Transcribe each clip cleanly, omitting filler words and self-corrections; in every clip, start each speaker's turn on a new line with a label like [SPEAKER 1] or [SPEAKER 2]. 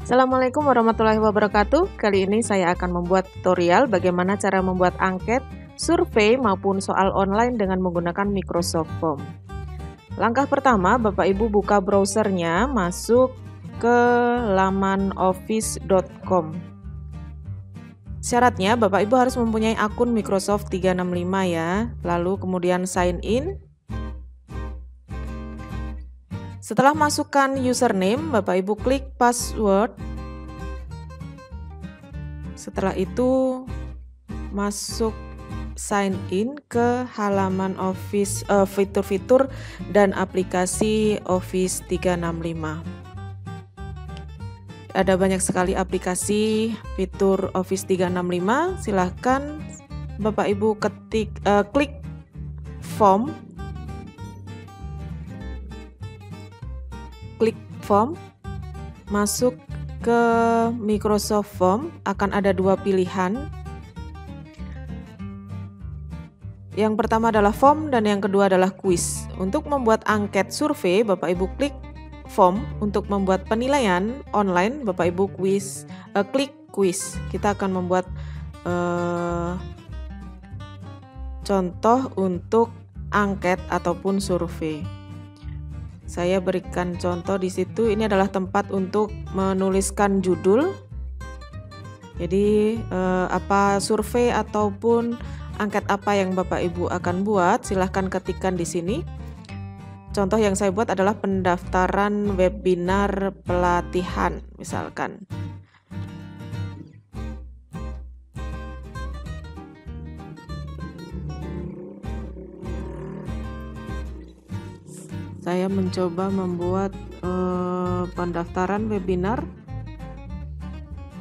[SPEAKER 1] Assalamualaikum warahmatullahi wabarakatuh. Kali ini saya akan membuat tutorial bagaimana cara membuat angket, survei maupun soal online dengan menggunakan Microsoft Form. Langkah pertama, Bapak Ibu buka browsernya, masuk ke laman office.com. Syaratnya Bapak Ibu harus mempunyai akun Microsoft 365 ya. Lalu kemudian sign in. Setelah masukkan username, Bapak Ibu klik password. Setelah itu masuk sign in ke halaman Office fitur-fitur dan aplikasi Office 365. Ada banyak sekali aplikasi fitur Office 365. Silahkan Bapak Ibu klik form. Klik form, masuk ke Microsoft Form, akan ada dua pilihan. Yang pertama adalah form dan yang kedua adalah quiz. Untuk membuat angket survei, Bapak Ibu klik form. Untuk membuat penilaian online, Bapak Ibu klik quiz. Kita akan membuat contoh untuk angket ataupun survei. Saya berikan contoh di situ. Ini adalah tempat untuk menuliskan judul. Jadi apa survei ataupun angket apa yang Bapak Ibu akan buat, silahkan ketikkan di sini. Contoh yang saya buat adalah pendaftaran webinar pelatihan, misalkan. Saya mencoba membuat pendaftaran webinar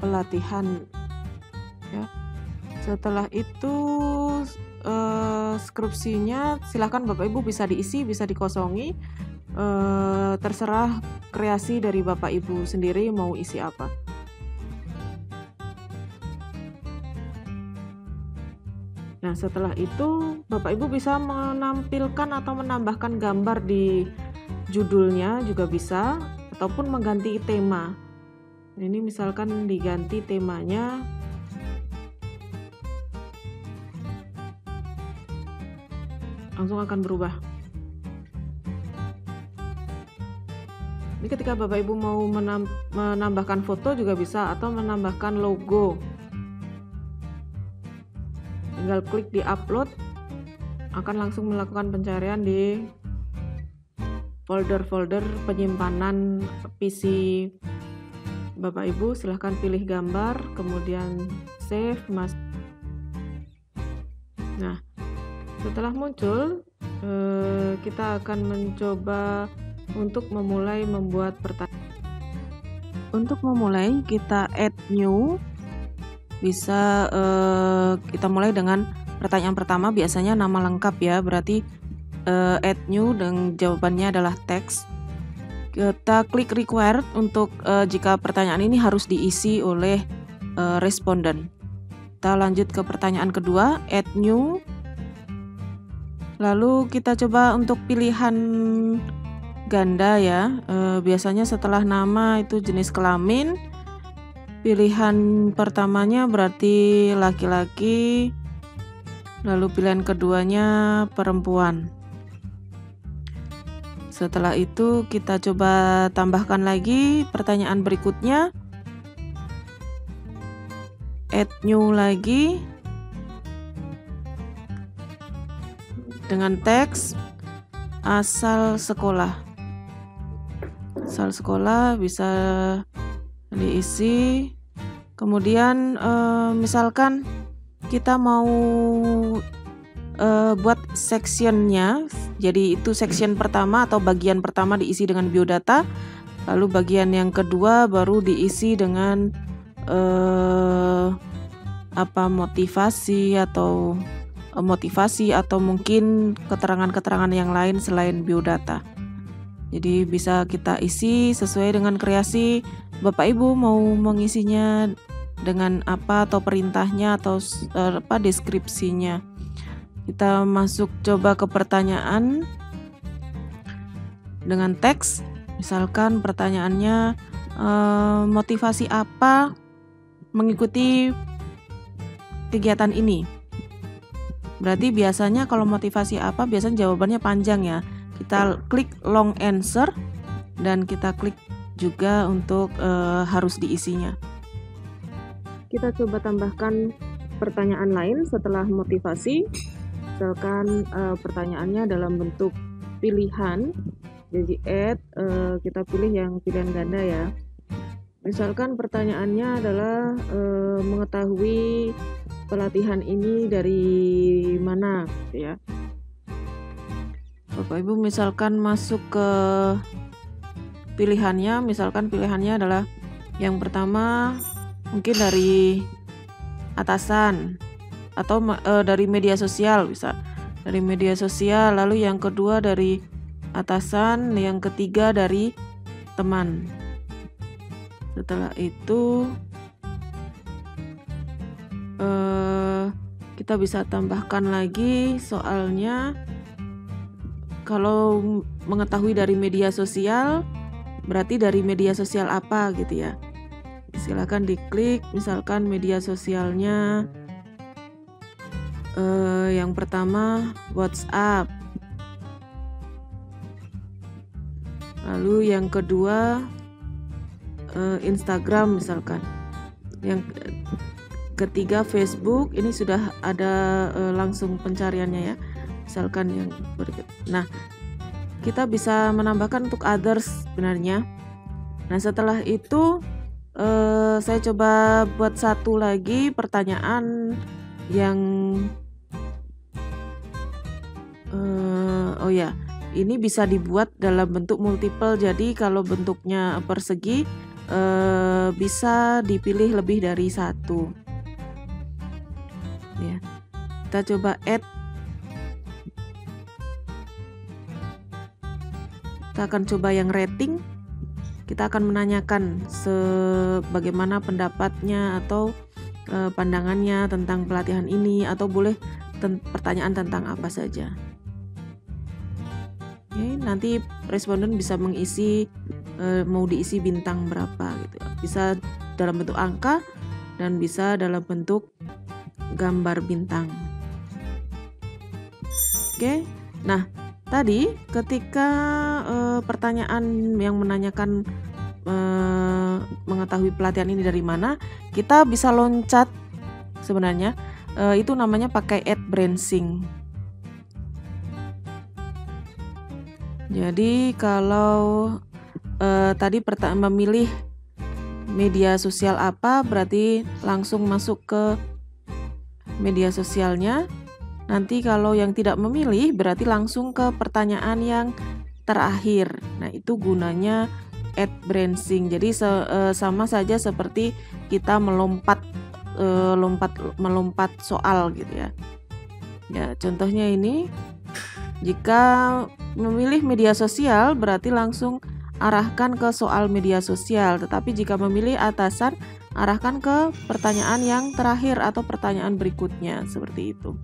[SPEAKER 1] pelatihan ya. Setelah itu skripsinya silahkan Bapak Ibu bisa diisi, bisa dikosongi, terserah kreasi dari Bapak Ibu sendiri mau isi apa. Nah, setelah itu Bapak Ibu bisa menampilkan atau menambahkan gambar di judulnya juga bisa, ataupun mengganti tema. Ini misalkan diganti temanya langsung akan berubah. Ini ketika Bapak Ibu mau menambahkan foto juga bisa, atau menambahkan logo. Tinggal klik di upload, akan langsung melakukan pencarian di folder-folder penyimpanan PC Bapak Ibu. Silahkan pilih gambar, kemudian save, Nah, setelah muncul, kita akan mencoba untuk memulai membuat pertanyaan. Untuk memulai, kita add new. Bisa kita mulai dengan pertanyaan pertama, biasanya nama lengkap ya, berarti add new dan jawabannya adalah teks. Kita klik required untuk jika pertanyaan ini harus diisi oleh responden. Kita lanjut ke pertanyaan kedua, add new. Lalu kita coba untuk pilihan ganda ya, biasanya setelah nama itu jenis kelamin. Pilihan pertamanya berarti laki-laki, lalu pilihan keduanya perempuan. Setelah itu kita coba tambahkan lagi pertanyaan berikutnya, add new lagi dengan teks asal sekolah. Asal sekolah bisa diisi. Kemudian misalkan kita mau buat sectionnya, jadi itu section pertama atau bagian pertama diisi dengan biodata, lalu bagian yang kedua baru diisi dengan motivasi atau mungkin keterangan-keterangan yang lain selain biodata. Jadi bisa kita isi sesuai dengan kreasi Bapak Ibu mau mengisinya dengan apa, atau perintahnya atau deskripsinya. Kita masuk coba ke pertanyaan dengan teks. Misalkan pertanyaannya motivasi apa mengikuti kegiatan ini. Berarti biasanya kalau motivasi apa, biasanya jawabannya panjang ya. Kita klik long answer dan kita klik juga untuk harus diisinya. Kita coba tambahkan pertanyaan lain setelah motivasi. Misalkan pertanyaannya dalam bentuk pilihan, jadi kita pilih yang pilihan ganda ya. Misalkan pertanyaannya adalah mengetahui pelatihan ini dari mana, gitu ya. Bapak Ibu misalkan masuk ke pilihannya, misalkan pilihannya adalah yang pertama mungkin dari atasan atau dari media sosial, bisa dari media sosial, lalu yang kedua dari atasan, yang ketiga dari teman. Setelah itu kita bisa tambahkan lagi soalnya. Kalau mengetahui dari media sosial, berarti dari media sosial apa gitu ya. Silakan diklik, misalkan media sosialnya yang pertama WhatsApp, lalu yang kedua Instagram misalkan, yang ketiga Facebook. Ini sudah ada langsung pencariannya ya, misalkan yang berikut. Nah, kita bisa menambahkan untuk others sebenarnya. Nah, setelah itu saya coba buat satu lagi pertanyaan yang ini bisa dibuat dalam bentuk multiple. Jadi kalau bentuknya persegi bisa dipilih lebih dari satu ya. Kita coba add. Kita akan coba yang rating. Kita akan menanyakan bagaimana pendapatnya atau pandangannya tentang pelatihan ini, atau boleh pertanyaan tentang apa saja. Oke, nanti responden bisa mengisi mau diisi bintang berapa gitu. Bisa dalam bentuk angka dan bisa dalam bentuk gambar bintang. Oke. Nah, tadi ketika pertanyaan yang menanyakan mengetahui pelatihan ini dari mana, kita bisa loncat sebenarnya. Itu namanya pakai add branching. Jadi kalau tadi memilih media sosial apa, berarti langsung masuk ke media sosialnya. Nanti kalau yang tidak memilih, berarti langsung ke pertanyaan yang terakhir. Nah, itu gunanya add branching. Jadi sama saja seperti kita melompat soal gitu ya. Ya, contohnya ini. Jika memilih media sosial, berarti langsung arahkan ke soal media sosial. Tetapi jika memilih atasan, arahkan ke pertanyaan yang terakhir atau pertanyaan berikutnya, seperti itu.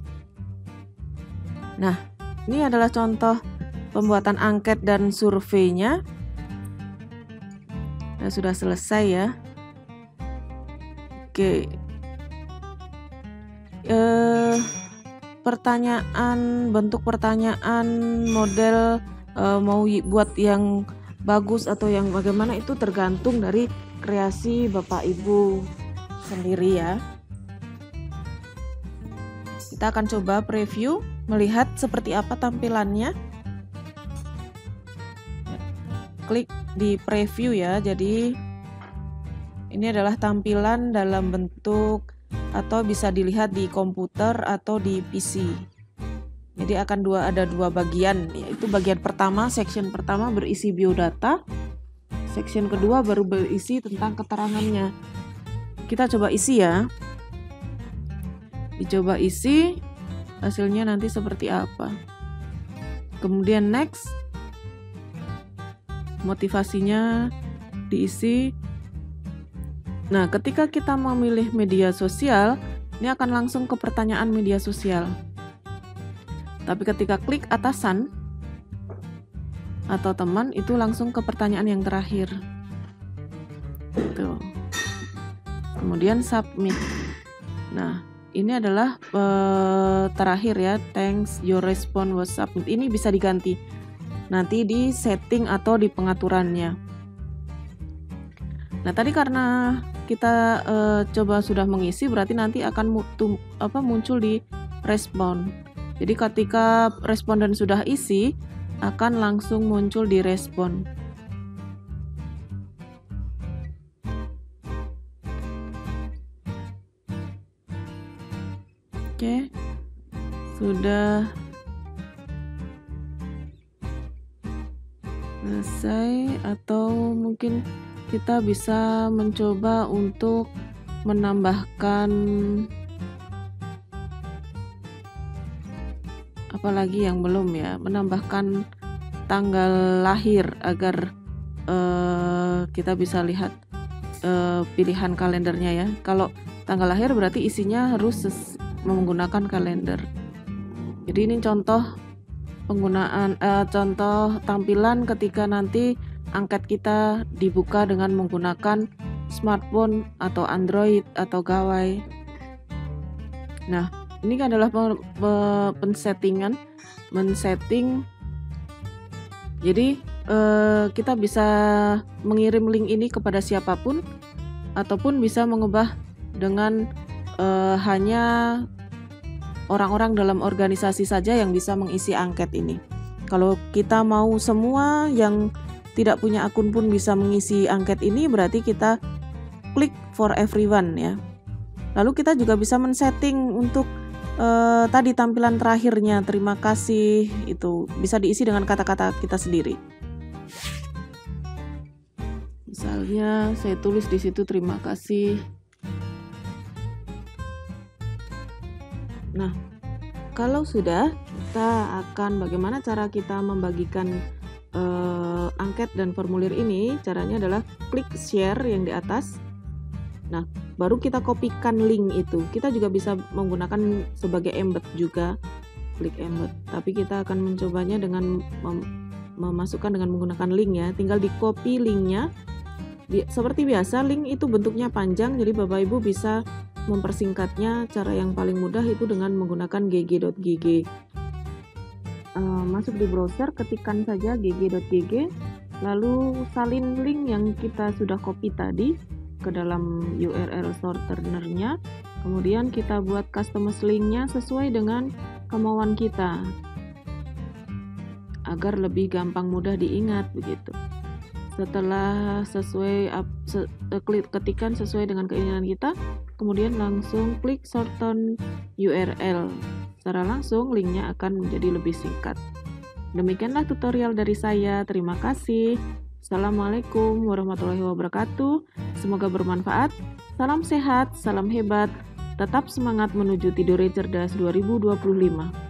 [SPEAKER 1] Nah, ini adalah contoh pembuatan angket dan surveinya. Nah, sudah selesai ya. Oke. Bentuk pertanyaan model mau buat yang bagus atau yang bagaimana, itu tergantung dari kreasi Bapak Ibu sendiri ya. Kita akan coba preview, melihat seperti apa tampilannya. Klik di preview ya. Jadi ini adalah tampilan dalam bentuk atau bisa dilihat di komputer atau di PC. Jadi akan ada dua bagian, yaitu bagian pertama, section pertama berisi biodata, section kedua baru berisi tentang keterangannya. Kita coba isi ya. Dicoba isi, hasilnya nanti seperti apa. Kemudian next, motivasinya diisi. Nah, ketika kita memilih media sosial, ini akan langsung ke pertanyaan media sosial. Tapi ketika klik atasan atau teman, itu langsung ke pertanyaan yang terakhir. Tuh. Kemudian submit. Nah, ini adalah terakhir ya, thanks your response was submit. Ini bisa diganti nanti di setting atau di pengaturannya. Nah, tadi karena kita coba sudah mengisi, berarti nanti akan muncul di respon. Jadi ketika responden sudah isi, akan langsung muncul di respon. Oke, sudah selesai, atau mungkin kita bisa mencoba untuk menambahkan apalagi yang belum ya, menambahkan tanggal lahir agar kita bisa lihat pilihan kalendernya ya. Kalau tanggal lahir berarti isinya harus menggunakan kalender. Jadi ini contoh penggunaan contoh tampilan ketika nanti angket kita dibuka dengan menggunakan smartphone atau Android atau gawai. Nah, ini adalah men-setting. Jadi kita bisa mengirim link ini kepada siapapun, ataupun bisa mengubah dengan hanya orang-orang dalam organisasi saja yang bisa mengisi angket ini. Kalau kita mau semua yang tidak punya akun pun bisa mengisi angket ini, berarti kita klik for everyone ya. Lalu kita juga bisa men-setting untuk tadi tampilan terakhirnya, terima kasih, itu bisa diisi dengan kata-kata kita sendiri. Misalnya saya tulis di situ terima kasih. Nah, kalau sudah, kita akan bagaimana cara kita membagikan angket dan formulir ini. Caranya adalah klik share yang di atas. Nah, baru kita kopikan link itu. Kita juga bisa menggunakan sebagai embed juga, klik embed. Tapi kita akan mencobanya dengan memasukkan dengan menggunakan link ya. Tinggal di copy linknya. Seperti biasa, link itu bentuknya panjang, jadi Bapak Ibu bisa mempersingkatnya. Cara yang paling mudah itu dengan menggunakan gg.gg. Masuk di browser, ketikkan saja gg.gg, lalu salin link yang kita sudah copy tadi ke dalam URL shortenernya. Kemudian kita buat customize linknya sesuai dengan kemauan kita agar lebih gampang mudah diingat begitu. Setelah ketikkan sesuai dengan keinginan kita, kemudian langsung klik shorten URL. Secara langsung linknya akan menjadi lebih singkat. Demikianlah tutorial dari saya. Terima kasih. Assalamualaikum warahmatullahi wabarakatuh. Semoga bermanfaat. Salam sehat, salam hebat. Tetap semangat menuju tidur cerdas 2025.